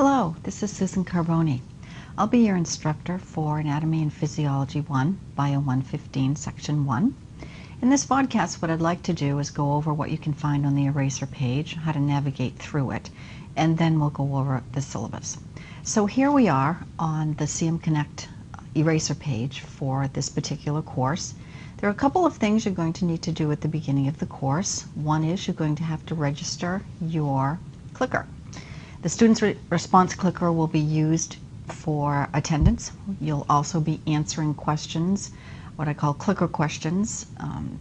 Hello, this is Susan Carboni. I'll be your instructor for Anatomy and Physiology 1, Bio 115, Section 1. In this podcast, what I'd like to do is go over what you can find on the eraser page, how to navigate through it, and then we'll go over the syllabus. So here we are on the CM Connect eraser page for this particular course. There are a couple of things you're going to need to do at the beginning of the course. One is you're going to have to register your clicker. The student's response clicker will be used for attendance. You'll also be answering questions, what I call clicker questions,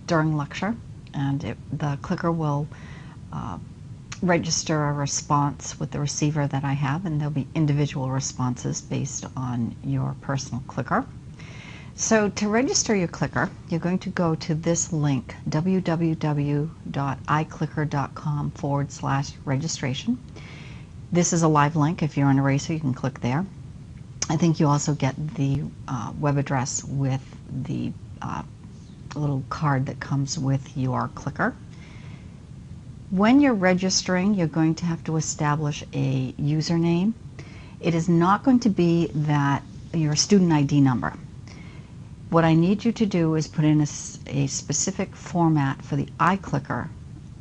during lecture. And the clicker will register a response with the receiver that I have, and there'll be individual responses based on your personal clicker. So to register your clicker, you're going to go to this link, www.iclicker.com/registration. This is a live link. If you're on Eraser, you can click there. I think you also get the web address with the little card that comes with your clicker. When you're registering, you're going to have to establish a username. It is not going to be that your student ID number. What I need you to do is put in a specific format for the iClicker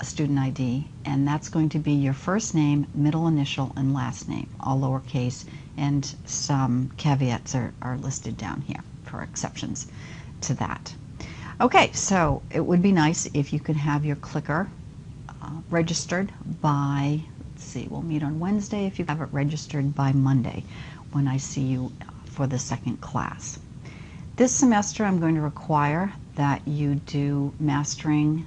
student ID, and that's going to be your first name, middle initial, and last name, all lowercase, and some caveats are listed down here for exceptions to that. Okay, so it would be nice if you could have your clicker registered by, let's see, we'll meet on Wednesday, if you have it registered by Monday when I see you for the second class. This semester I'm going to require that you do mastering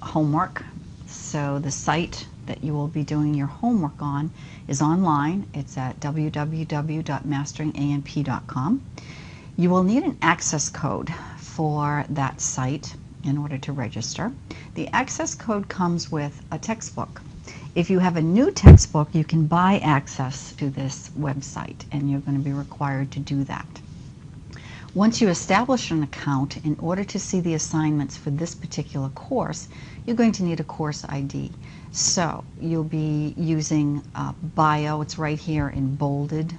homework. So the site that you will be doing your homework on is online. It's at www.masteringamp.com. You will need an access code for that site in order to register. The access code comes with a textbook. If you have a new textbook, you can buy access to this website, and you're going to be required to do that. Once you establish an account, in order to see the assignments for this particular course, you're going to need a course ID. So you'll be using Bio, it's right here in bolded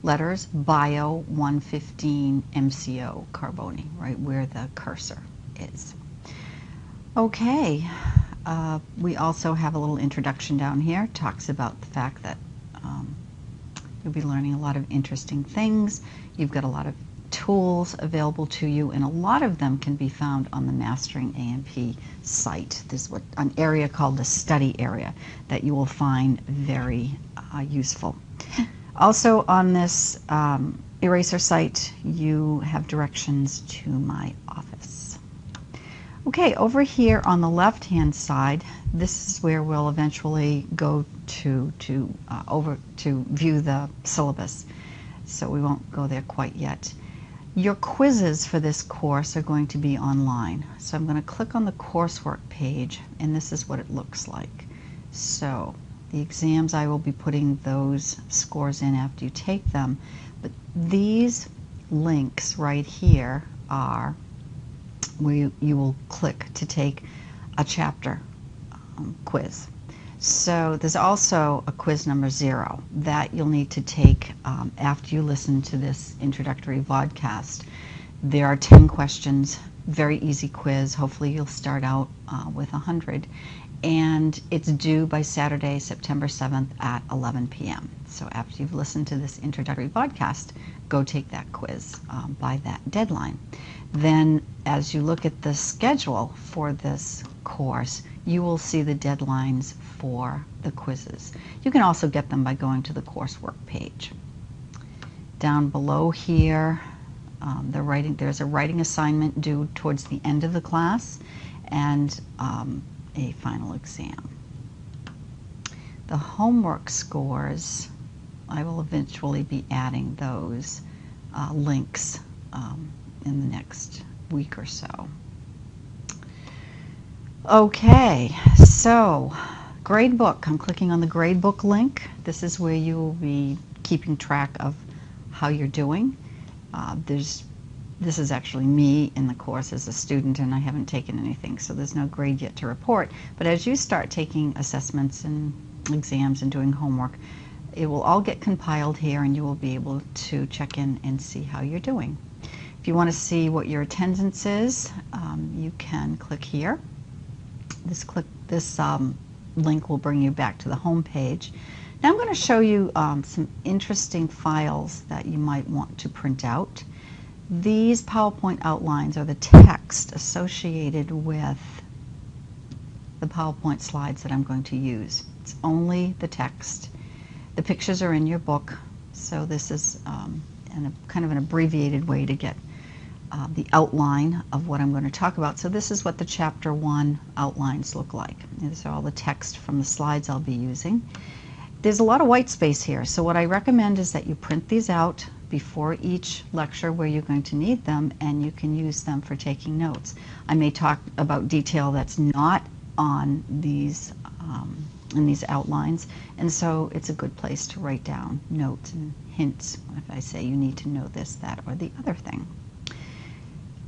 letters, Bio 115 MCO Carboni, right where the cursor is. Okay, we also have a little introduction down here, talks about the fact that you'll be learning a lot of interesting things. You've got a lot of tools available to you, and a lot of them can be found on the Mastering AMP site. There's an area called the study area that you will find very useful. Also on this eraser site, you have directions to my office. Okay, over here on the left-hand side, this is where we'll eventually go to view the syllabus. So we won't go there quite yet. Your quizzes for this course are going to be online. So I'm going to click on the coursework page, and this is what it looks like. So the exams, I will be putting those scores in after you take them. But these links right here are where you will click to take a chapter quiz. So there's also a quiz number 0 that you'll need to take after you listen to this introductory vodcast. There are 10 questions, very easy quiz. Hopefully you'll start out with 100. And it's due by Saturday, September 7th at 11 p.m. So after you've listened to this introductory podcast, go take that quiz by that deadline. Then as you look at the schedule for this course, you will see the deadlines for the quizzes. You can also get them by going to the coursework page. Down below here, there's a writing assignment due towards the end of the class, and a final exam. The homework scores, I will eventually be adding those links in the next week or so. Okay, so gradebook. I'm clicking on the gradebook link. This is where you will be keeping track of how you're doing. This is actually me in the course as a student, and I haven't taken anything, so there's no grade yet to report. But as you start taking assessments and exams and doing homework. It will all get compiled here, and you will be able to check in and see how you're doing. If you want to see what your attendance is, you can click here. This link will bring you back to the home page. Now I'm going to show you some interesting files that you might want to print out. These PowerPoint outlines are the text associated with the PowerPoint slides that I'm going to use. It's only the text. The pictures are in your book, so this is kind of an abbreviated way to get the outline of what I'm going to talk about. So this is what the Chapter 1 outlines look like. These are all the text from the slides I'll be using. There's a lot of white space here, so what I recommend is that you print these out before each lecture where you're going to need them, and you can use them for taking notes. I may talk about detail that's not on these in these outlines, and so it's a good place to write down notes and hints if I say you need to know this, that, or the other thing.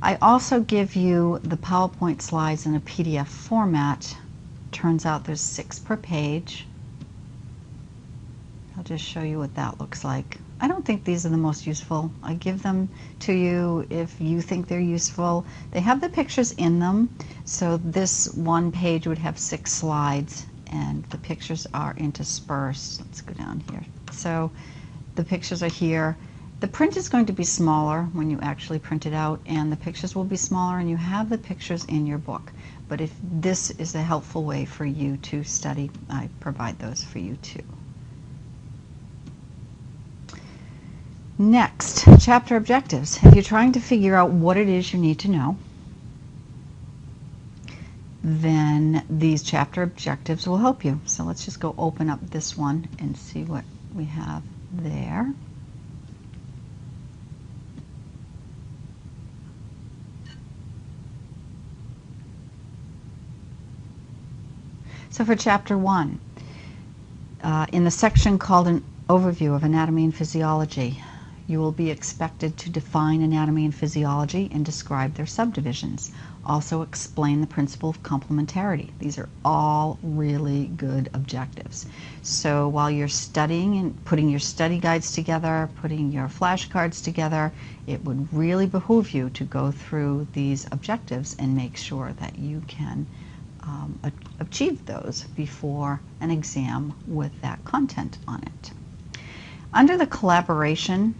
I also give you the PowerPoint slides in a PDF format. Turns out there's 6 per page. I'll just show you what that looks like. I don't think these are the most useful. I give them to you if you think they're useful. They have the pictures in them, so this one page would have 6 slides, and the pictures are interspersed. Let's go down here. So the pictures are here. The print is going to be smaller when you actually print it out, and the pictures will be smaller, and you have the pictures in your book. But if this is a helpful way for you to study, I provide those for you too. Next, chapter objectives. If you're trying to figure out what it is you need to know, then these chapter objectives will help you. So let's just go open up this one and see what we have there. So for chapter 1, in the section called an overview of anatomy and physiology, you will be expected to define anatomy and physiology and describe their subdivisions. Also explain the principle of complementarity. These are all really good objectives. So while you're studying and putting your study guides together, putting your flashcards together, it would really behoove you to go through these objectives and make sure that you can achieve those before an exam with that content on it. Under the collaboration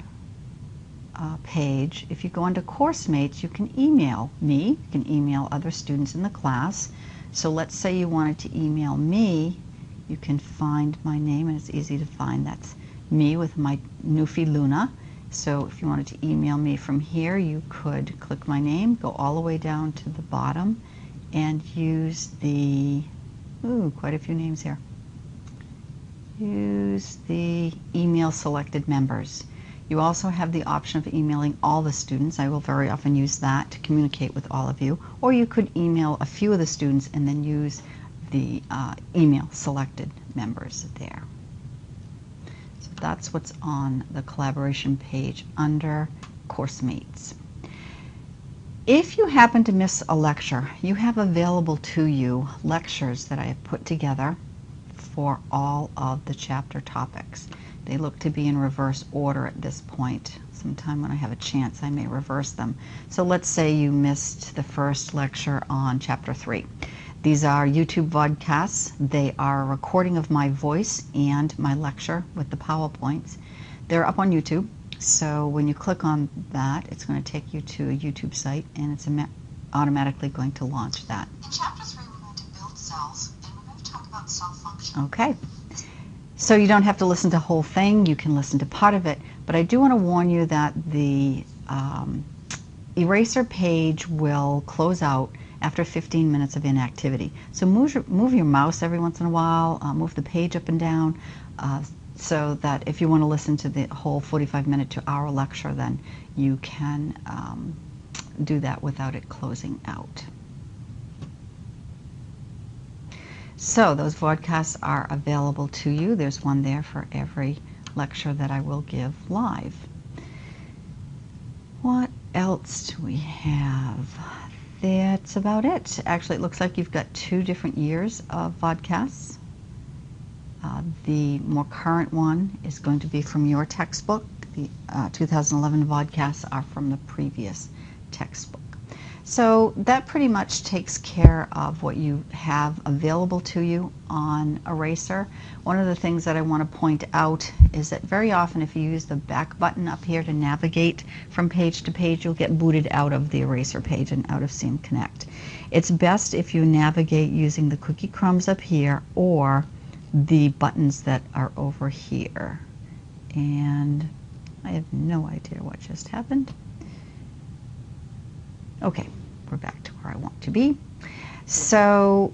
page, if you go into course mates, you can email me, you can email other students in the class. So let's say you wanted to email me, you can find my name, and it's easy to find. That's me with my Newfie Luna. So if you wanted to email me from here, you could click my name, go all the way down to the bottom, and use the, quite a few names here. Use the email selected members. You also have the option of emailing all the students. I will very often use that to communicate with all of you. Or you could email a few of the students and then use the email selected members there. So that's what's on the collaboration page under course mates. If you happen to miss a lecture, you have available to you lectures that I have put together for all of the chapter topics. They look to be in reverse order at this point. Sometime when I have a chance, I may reverse them. So let's say you missed the first lecture on chapter 3. These are YouTube vodcasts. They are a recording of my voice and my lecture with the PowerPoints. They're up on YouTube. So when you click on that, it's going to take you to a YouTube site, and it's automatically going to launch that. In chapter 3, we're going to build cells, and we're going to talk about cell function. Okay. So you don't have to listen to the whole thing. You can listen to part of it. But I do want to warn you that the eraser page will close out after 15 minutes of inactivity. So move your mouse every once in a while, move the page up and down, so that if you want to listen to the whole 45-minute to hour lecture, then you can do that without it closing out. So those vodcasts are available to you. There's one there for every lecture that I will give live. What else do we have? That's about it. Actually, it looks like you've got 2 different years of vodcasts. The more current one is going to be from your textbook. The 2011 vodcasts are from the previous textbook. So that pretty much takes care of what you have available to you on Eraser. One of the things that I want to point out is that very often if you use the back button up here to navigate from page to page, you'll get booted out of the Eraser page and out of CM Connect. It's best if you navigate using the cookie crumbs up here or the buttons that are over here. And I have no idea what just happened. Okay, we're back to where I want to be. So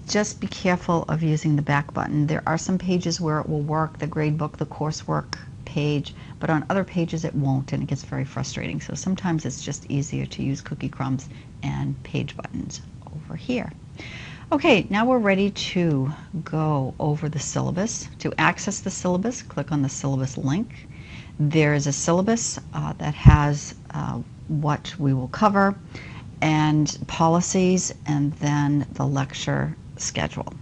just be careful of using the back button. There are some pages where it will work, the gradebook, the coursework page, but on other pages it won't, and it gets very frustrating. So sometimes it's just easier to use cookie crumbs and page buttons over here. Okay, now we're ready to go over the syllabus. To access the syllabus, click on the syllabus link. There is a syllabus that has what we will cover and policies, and then the lecture schedule.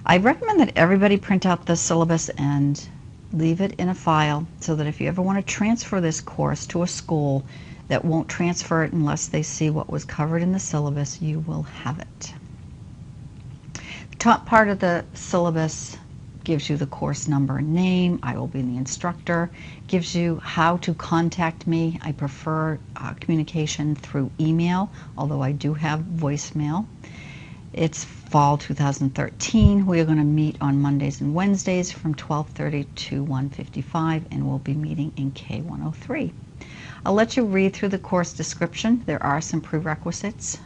I recommend that everybody print out the syllabus and leave it in a file so that if you ever want to transfer this course to a school that won't transfer it unless they see what was covered in the syllabus, you will have it. The top part of the syllabus gives you the course number and name. I will be the instructor. Gives you how to contact me. I prefer communication through email, although I do have voicemail. It's fall 2013. We are going to meet on Mondays and Wednesdays from 12:30 to 1:55, and we'll be meeting in K103. I'll let you read through the course description. There are some prerequisites.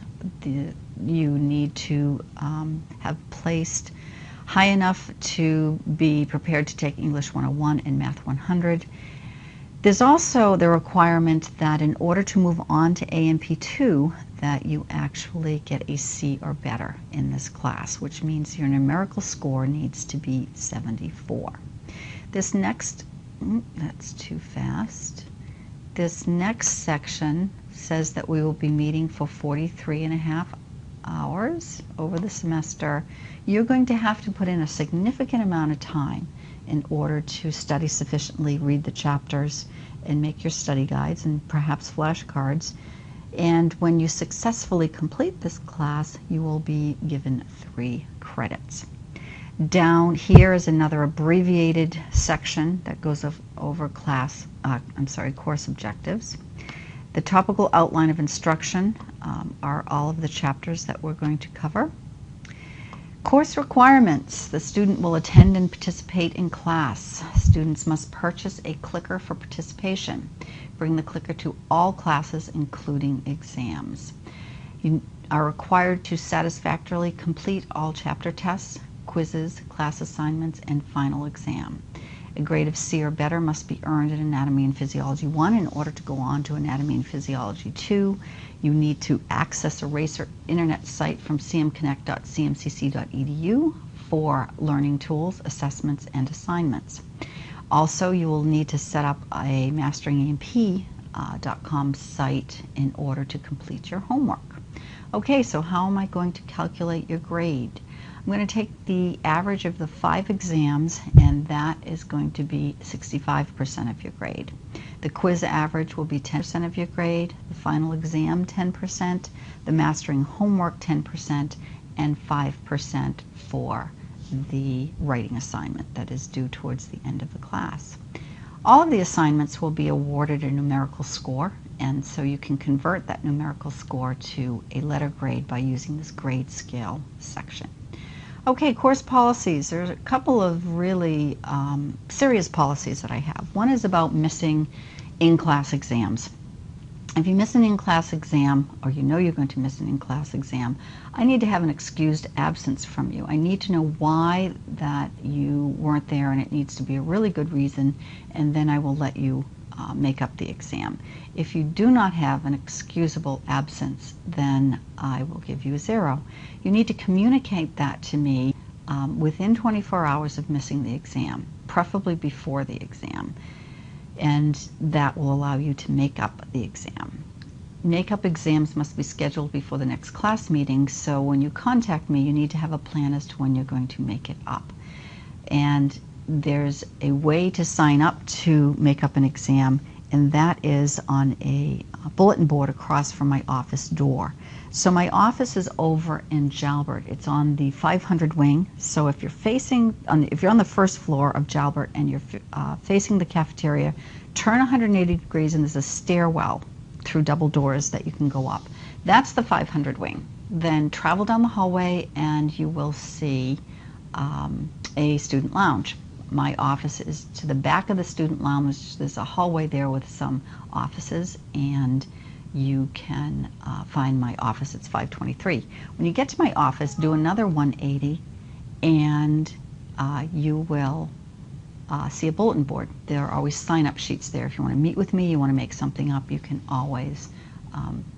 You need to have placed high enough to be prepared to take English 101 and Math 100. There's also the requirement that in order to move on to AMP2, that you actually get a C or better in this class, which means your numerical score needs to be 74. This next, that's too fast. This next section says that we will be meeting for 43.5 hours over the semester. You're going to have to put in a significant amount of time in order to study sufficiently, read the chapters, and make your study guides and perhaps flashcards. And when you successfully complete this class, you will be given 3 credits. Down here is another abbreviated section that goes over course objectives. The topical outline of instruction are all of the chapters that we're going to cover. Course requirements. The student will attend and participate in class. Students must purchase a clicker for participation. Bring the clicker to all classes, including exams. You are required to satisfactorily complete all chapter tests, quizzes, class assignments, and final exam. A grade of C or better must be earned in Anatomy and Physiology 1 in order to go on to Anatomy and Physiology 2. You need to access Eraser internet site from cmconnect.cmcc.edu for learning tools, assessments, and assignments. Also, you will need to set up a masteringAMP.com site in order to complete your homework. Okay, so how am I going to calculate your grade? I'm going to take the average of the 5 exams, and that is going to be 65% of your grade. The quiz average will be 10% of your grade, the final exam 10%, the mastering homework 10%, and 5% for the writing assignment that is due towards the end of the class. All of the assignments will be awarded a numerical score, and so you can convert that numerical score to a letter grade by using this grade scale section. Okay, course policies. There's a couple of really serious policies that I have. One is about missing in-class exams. If you miss an in-class exam, or you know you're going to miss an in-class exam, I need to have an excused absence from you. I need to know why that you weren't there, and it needs to be a really good reason, and then I will let you make up the exam. If you do not have an excusable absence, then I will give you a 0. You need to communicate that to me within 24 hours of missing the exam, preferably before the exam, and that will allow you to make up the exam. Make-up exams must be scheduled before the next class meeting, so when you contact me, you need to have a plan as to when you're going to make it up. and there's a way to sign up to make up an exam, and that is on a bulletin board across from my office door. So my office is over in Jalbert. It's on the 500 wing. So if you're if you're on the first floor of Jalbert and you're facing the cafeteria, turn 180 degrees and there's a stairwell through double doors that you can go up. That's the 500 wing. Then travel down the hallway and you will see a student lounge. My office is to the back of the student lounge. There's a hallway there with some offices, and you can find my office. It's 523. When you get to my office, do another 180, and you will see a bulletin board. There are always sign-up sheets there. If you want to meet with me, you want to make something up, you can always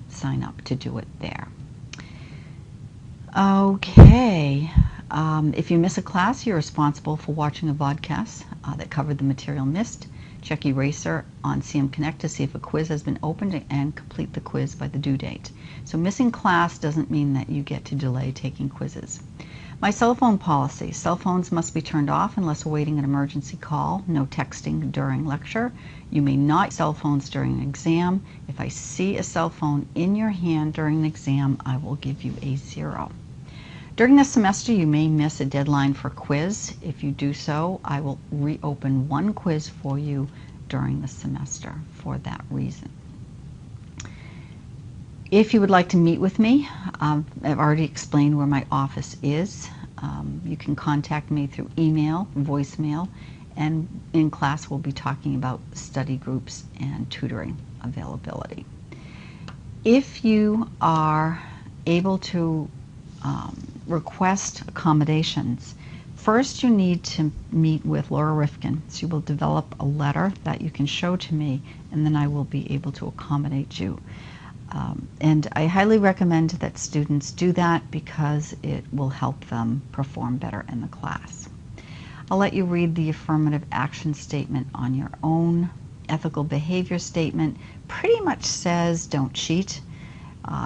sign up to do it there. Okay. If you miss a class, you're responsible for watching a vodcast that covered the material missed. Check Eraser on CM Connect to see if a quiz has been opened and complete the quiz by the due date. So missing class doesn't mean that you get to delay taking quizzes. My cell phone policy. Cell phones must be turned off unless awaiting an emergency call. No texting during lecture. You may not use cell phones during an exam. If I see a cell phone in your hand during an exam, I will give you a 0. During this semester, you may miss a deadline for quiz. If you do so, I will reopen one quiz for you during the semester for that reason. If you would like to meet with me, I've already explained where my office is. You can contact me through email, voicemail, and in class we'll be talking about study groups and tutoring availability. If you are able to request accommodations, first you need to meet with Laura Rifkin. She will develop a letter that you can show to me, and then I will be able to accommodate you. And I highly recommend that students do that because it will help them perform better in the class. I'll let you read the affirmative action statement on your own. Ethical behavior statement pretty much says don't cheat.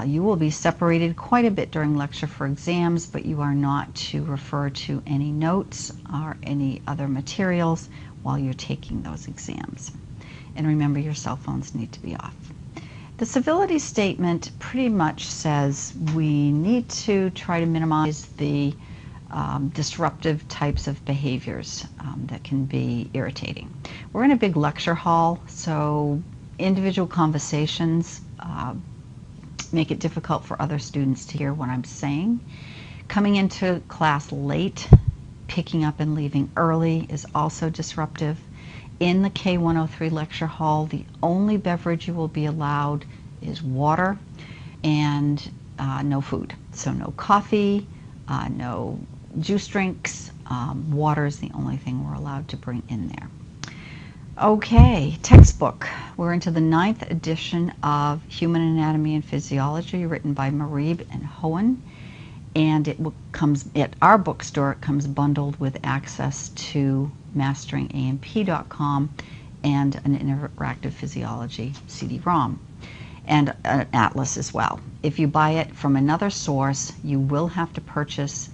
You will be separated quite a bit during lecture for exams, but you are not to refer to any notes or any other materials while you're taking those exams. And remember, your cell phones need to be off. The civility statement pretty much says we need to try to minimize the disruptive types of behaviors that can be irritating. We're in a big lecture hall, so individual conversations make it difficult for other students to hear what I'm saying. Coming into class late, picking up and leaving early is also disruptive. In the K103 lecture hall, the only beverage you will be allowed is water and no food. So no coffee, no juice drinks. Water is the only thing we're allowed to bring in there. Okay, textbook. We're into the 9th edition of Human Anatomy and Physiology, written by Marib and Hohen. And comes at our bookstore. It comes bundled with access to masteringAMP.com and an interactive physiology CD-ROM and an atlas as well. If you buy it from another source, you will have to purchase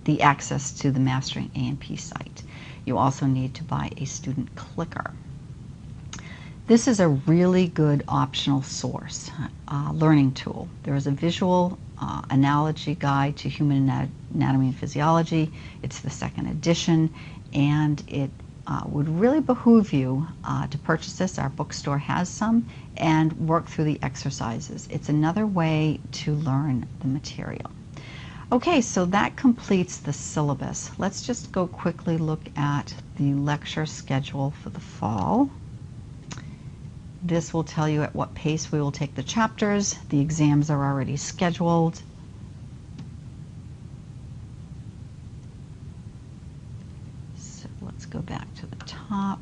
the access to the Mastering AMP site. You also need to buy a student clicker. This is a really good optional source, learning tool. There is a visual analogy guide to human anatomy and physiology. It's the 2nd edition, and it would really behoove you to purchase this. Our bookstore has some, and work through the exercises. It's another way to learn the material. Okay, so that completes the syllabus. Let's just go quickly look at the lecture schedule for the fall. This will tell you at what pace we will take the chapters. The exams are already scheduled. So let's go back to the top.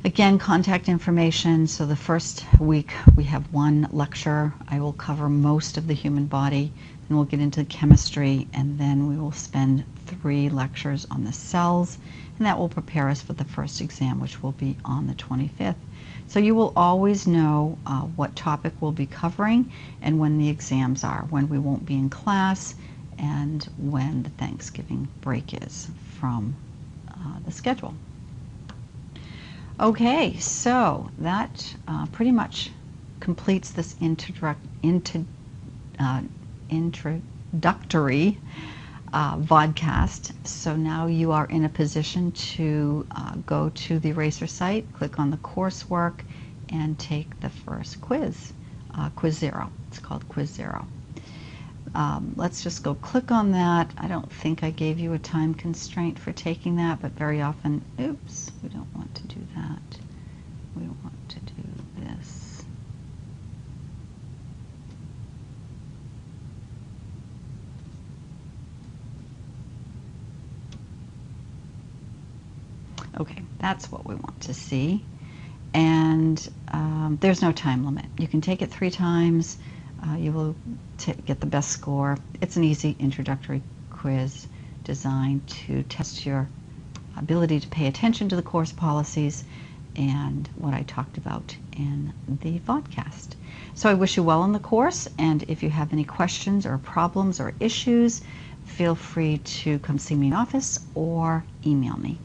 Again, contact information. So the first week we have one lecture. I will cover most of the human body, and we'll get into chemistry, and then we will spend 3 lectures on the cells, and that will prepare us for the first exam, which will be on the 25th. So you will always know what topic we'll be covering and when the exams are, when we won't be in class, and when the Thanksgiving break is from the schedule. Okay, so that pretty much completes this introductory vodcast. So now you are in a position to go to the Eraser site, click on the coursework, and take the first quiz, Quiz 0. It's called Quiz 0. Let's just go click on that. I don't think I gave you a time constraint for taking that, but very often, oops, we don't want to do that. We want to do this. Okay, that's what we want to see. And there's no time limit. You can take it 3 times. You will get the best score. It's an easy introductory quiz designed to test your ability to pay attention to the course policies and what I talked about in the vodcast. So I wish you well in the course, and if you have any questions or problems or issues, feel free to come see me in office or email me.